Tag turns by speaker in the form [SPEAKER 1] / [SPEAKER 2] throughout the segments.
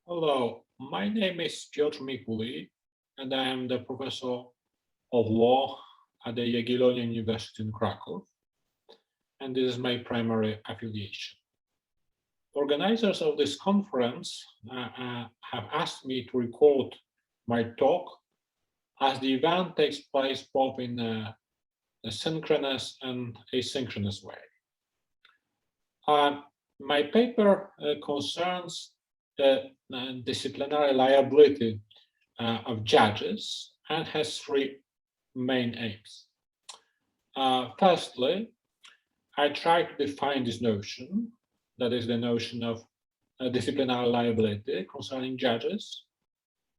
[SPEAKER 1] Hello, my name is Piotr Mikuli, and I am the professor of law at the Jagiellonian University in Krakow, and this is my primary affiliation. Organizers of this conference have asked me to record my talk as the event takes place both in a synchronous and asynchronous way. Uh, my paper concerns the disciplinary liability of judges and has three main aims. Firstly, I try to define this notion, that is the notion of disciplinary liability concerning judges.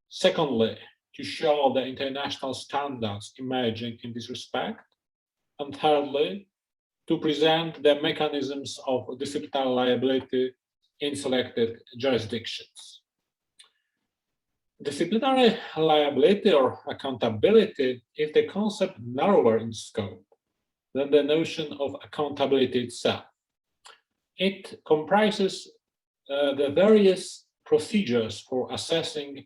[SPEAKER 1] Secondly, to show the international standards emerging in this respect. And thirdly, to present the mechanisms of disciplinary liability in selected jurisdictions. Disciplinary liability or accountability is the concept narrower in scope than the notion of accountability itself. It comprises the various procedures for assessing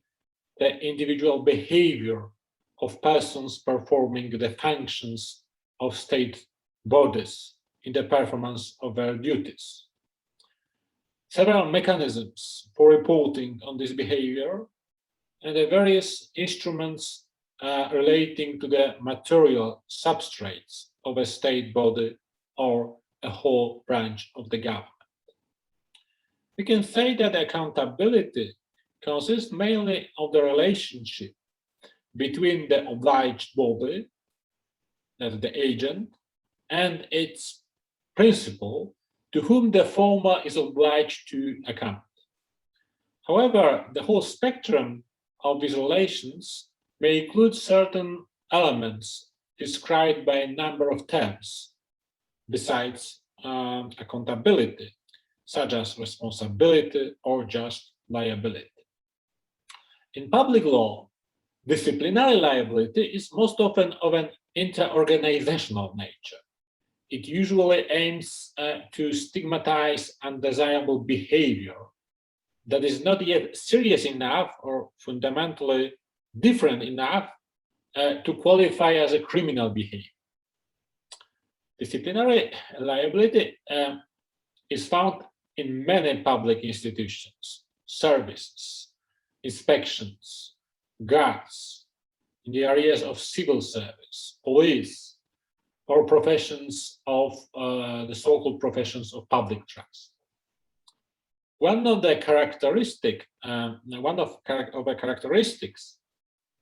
[SPEAKER 1] the individual behavior of persons performing the functions of state bodies in the performance of their duties. Several mechanisms for reporting on this behavior and the various instruments relating to the material substrates of a state body or a whole branch of the government. We can say that accountability consists mainly of the relationship between the obliged body, that's the agent, and its principal, to whom the former is obliged to account. However, the whole spectrum of these relations may include certain elements described by a number of terms, besides accountability, such as responsibility or just liability. In public law, disciplinary liability is most often of an inter-organizational nature. It usually aims to stigmatize undesirable behavior that is not yet serious enough or fundamentally different enough to qualify as a criminal behavior. Disciplinary liability is found in many public institutions, services, inspections, guards, in the areas of civil service, police, or professions of the so-called professions of public trust. One of the characteristics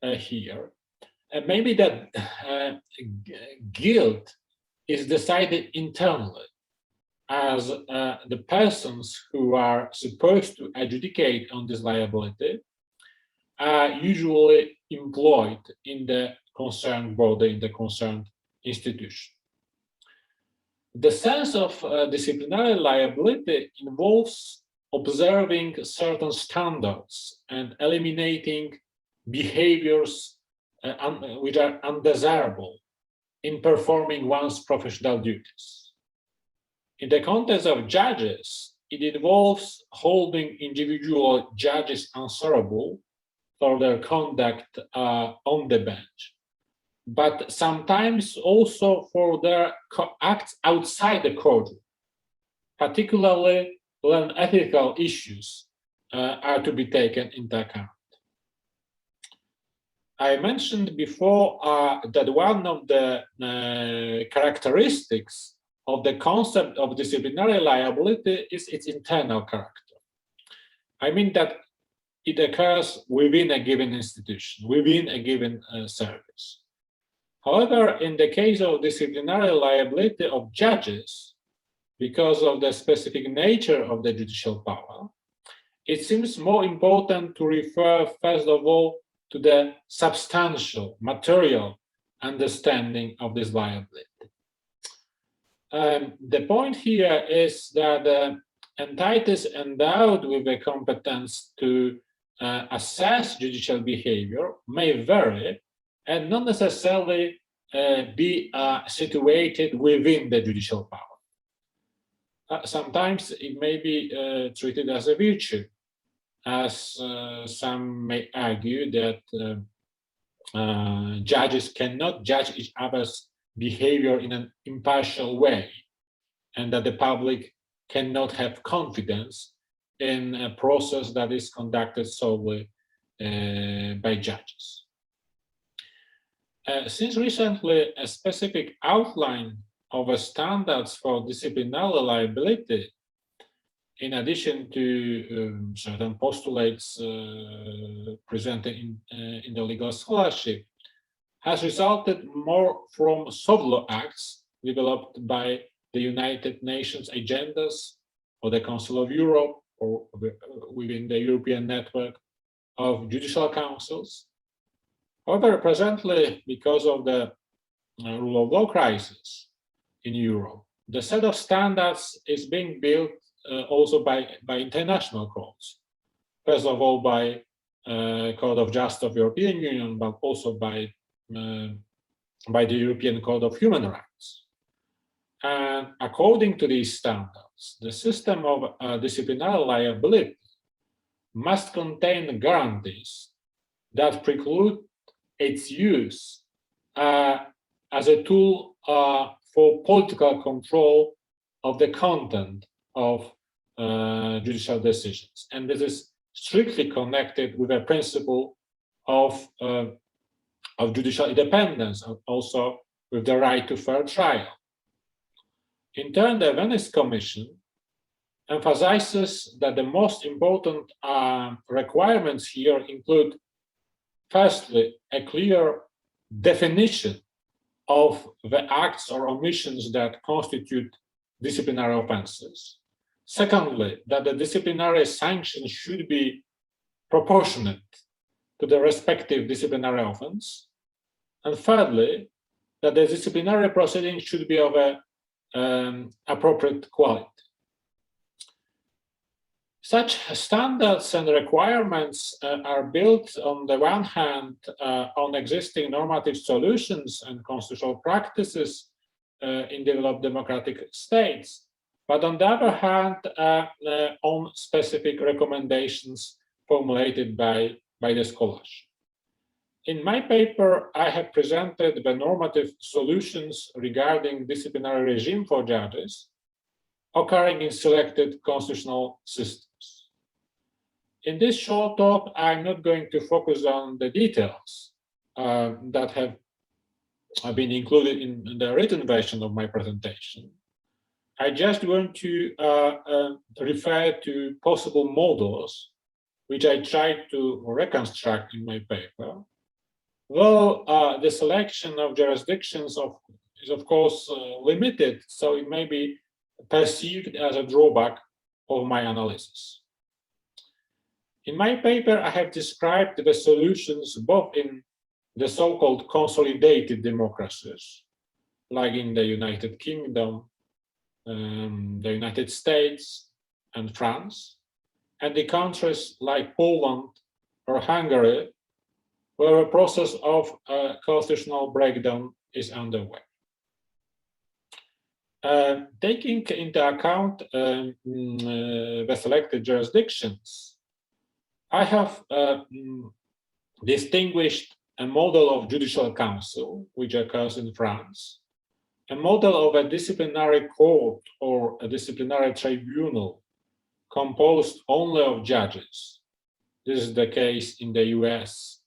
[SPEAKER 1] here may be that guilt is decided internally, as the persons who are supposed to adjudicate on this liability are usually employed in the concerned body, in the concerned institution. The sense of disciplinary liability involves observing certain standards and eliminating behaviors which are undesirable in performing one's professional duties. In the context of judges, it involves holding individual judges answerable for their conduct on the bench, but sometimes also for their acts outside the courtroom, particularly when ethical issues are to be taken into account. I mentioned before that one of the characteristics of the concept of disciplinary liability is its internal character. I mean that it occurs within a given institution, within a given service. However, in the case of disciplinary liability of judges, because of the specific nature of the judicial power, it seems more important to refer, first of all, to the substantial, material understanding of this liability. The point here is that entities endowed with the competence to assess judicial behavior may vary and not necessarily be situated within the judicial power. Sometimes it may be treated as a virtue, as some may argue that judges cannot judge each other's behavior in an impartial way, and that the public cannot have confidence in a process that is conducted solely by judges. Since recently, a specific outline of standards for disciplinary liability, in addition to certain postulates presented in the legal scholarship, has resulted more from soft law acts developed by the United Nations agendas or the Council of Europe or within the European network of judicial councils. However, presently, because of the rule of law crisis in Europe, the set of standards is being built also by international courts. First of all, by Court of Justice of the European Union, but also by the European Court of Human Rights. And according to these standards, the system of disciplinary liability must contain guarantees that preclude its use as a tool for political control of the content of judicial decisions. And this is strictly connected with a principle of judicial independence, and also with the right to fair trial. In turn, the Venice Commission emphasizes that the most important requirements here include, firstly, a clear definition of the acts or omissions that constitute disciplinary offenses. Secondly, that the disciplinary sanction should be proportionate to the respective disciplinary offense. And thirdly, that the disciplinary proceeding should be of an appropriate quality. Such standards and requirements are built on the one hand on existing normative solutions and constitutional practices in developed democratic states, but on the other hand on specific recommendations formulated by the scholarship. In my paper, I have presented the normative solutions regarding disciplinary regime for judges occurring in selected constitutional systems. In this short talk, I'm not going to focus on the details that have been included in the written version of my presentation. I just want to refer to possible models which I tried to reconstruct in my paper. Though the selection of jurisdictions is of course limited, so it may be perceived as a drawback of my analysis. In my paper, I have described the solutions both in the so-called consolidated democracies, like in the United Kingdom, the United States, and France, and the countries like Poland or Hungary, where a process of constitutional breakdown is underway. Taking into account the selected jurisdictions, I have distinguished a model of judicial council, which occurs in France, a model of a disciplinary court or a disciplinary tribunal composed only of judges. This is the case in the US,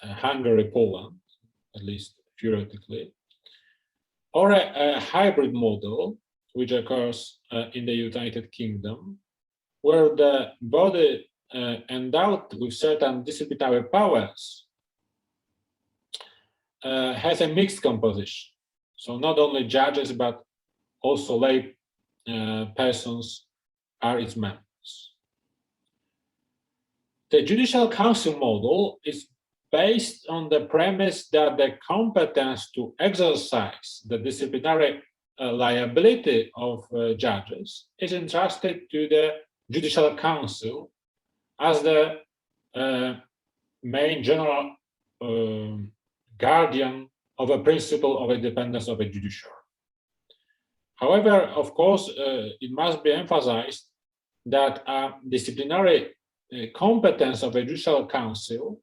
[SPEAKER 1] Hungary, Poland, at least theoretically, or a hybrid model, which occurs in the United Kingdom, where the body endowed with certain disciplinary powers has a mixed composition. So not only judges, but also lay persons are its members. The judicial council model is based on the premise that the competence to exercise the disciplinary liability of judges is entrusted to the judicial council as the main general guardian of a principle of independence of a judiciary. However, of course, it must be emphasized that disciplinary competence of a judicial council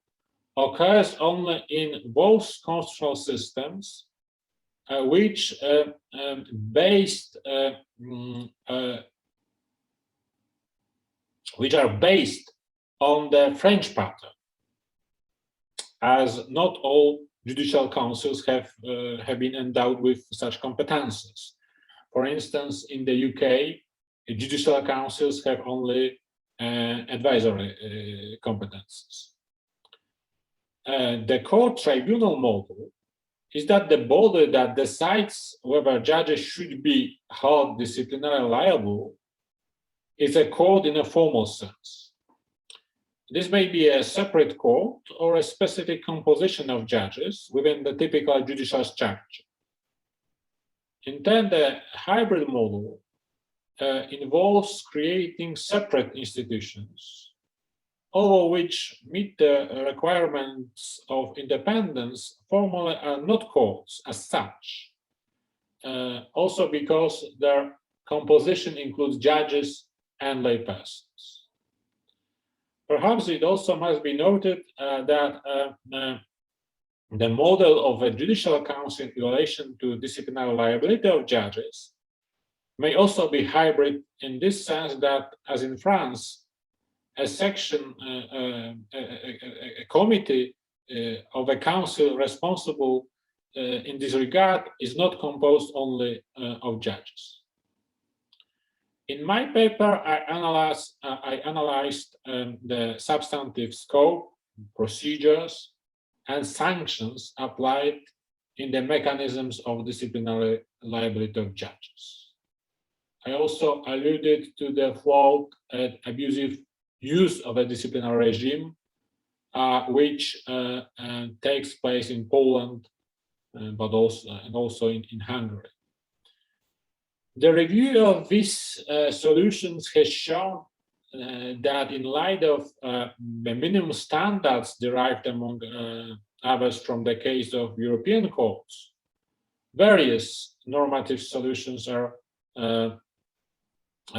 [SPEAKER 1] occurs only in those constitutional systems which are based on the French pattern, as not all judicial councils have been endowed with such competences. For instance, in the UK, judicial councils have only advisory competences. The court tribunal model is that the body that decides whether judges should be held disciplinarily liable is a court in a formal sense. This may be a separate court or a specific composition of judges within the typical judicial structure. In turn, the hybrid model involves creating separate institutions, all of which meet the requirements of independence, formally are not courts as such, also because their composition includes judges and laypersons. Perhaps it also must be noted that the model of a judicial council in relation to disciplinary liability of judges may also be hybrid in this sense that, as in France, a section, a committee of a council responsible in this regard is not composed only of judges. In my paper, I analyzed the substantive scope, procedures, and sanctions applied in the mechanisms of disciplinary liability of judges. I also alluded to the flawed and abusive use of a disciplinary regime, which takes place in Poland, but also in Hungary. The review of these solutions has shown that in light of the minimum standards derived among others from the case of European courts, various normative solutions are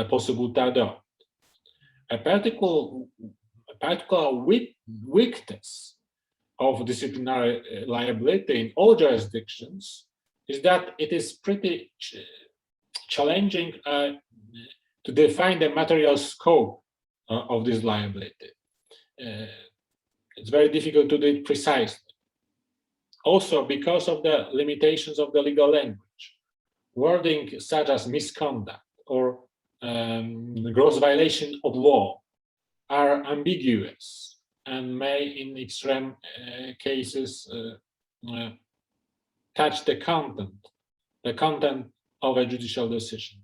[SPEAKER 1] possible to adopt. A particular weakness of disciplinary liability in all jurisdictions is that it is pretty challenging to define the material scope of this liability. It's very difficult to do it precisely. Also, because of the limitations of the legal language, wording such as misconduct or gross violation of law are ambiguous and may, in extreme cases, touch the content of a judicial decision.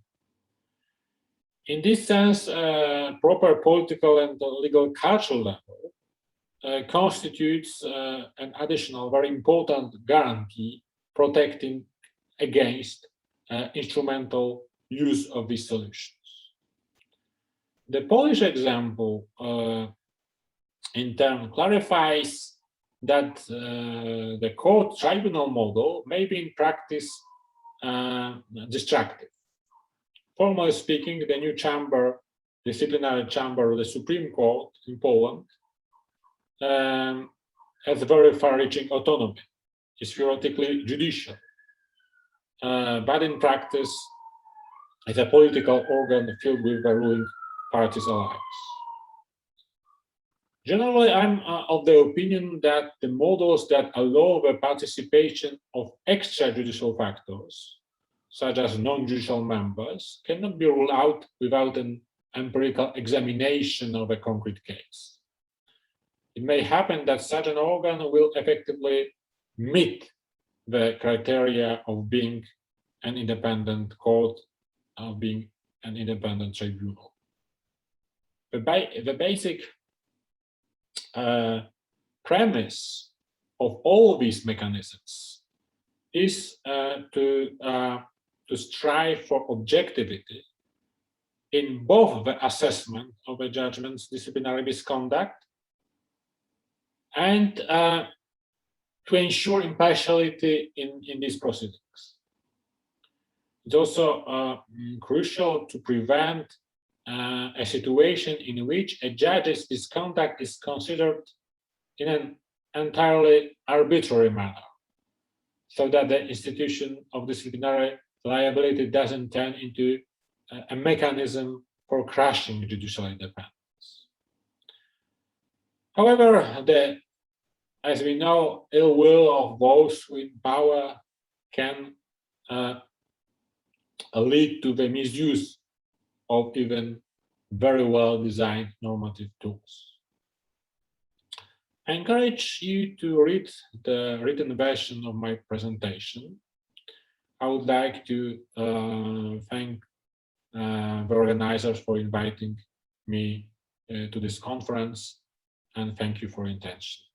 [SPEAKER 1] In this sense, proper political and legal cultural level constitutes an additional, very important guarantee protecting against instrumental use of these solutions. The Polish example, in turn, clarifies that the court tribunal model may be in practice destructive. Formally speaking, the new chamber, disciplinary chamber of the Supreme Court in Poland, has very far-reaching autonomy. It's theoretically judicial, but in practice, it's a political organ filled with the ruling parties' allies. Generally, I'm of the opinion that the models that allow the participation of extrajudicial factors, such as non-judicial members, cannot be ruled out without an empirical examination of a concrete case. It may happen that such an organ will effectively meet the criteria of being an independent court, of being an independent tribunal. The basic premise of all these mechanisms is to strive for objectivity in both the assessment of a judgment's disciplinary misconduct and to ensure impartiality in these proceedings. It's also crucial to prevent a situation in which a judge's misconduct is considered in an entirely arbitrary manner, so that the institution of disciplinary liability doesn't turn into a mechanism for crushing judicial independence. However, as we know, ill will of those with power can lead to the misuse of even very well-designed normative tools. I encourage you to read the written version of my presentation. I would like to thank the organizers for inviting me to this conference, and thank you for your attention.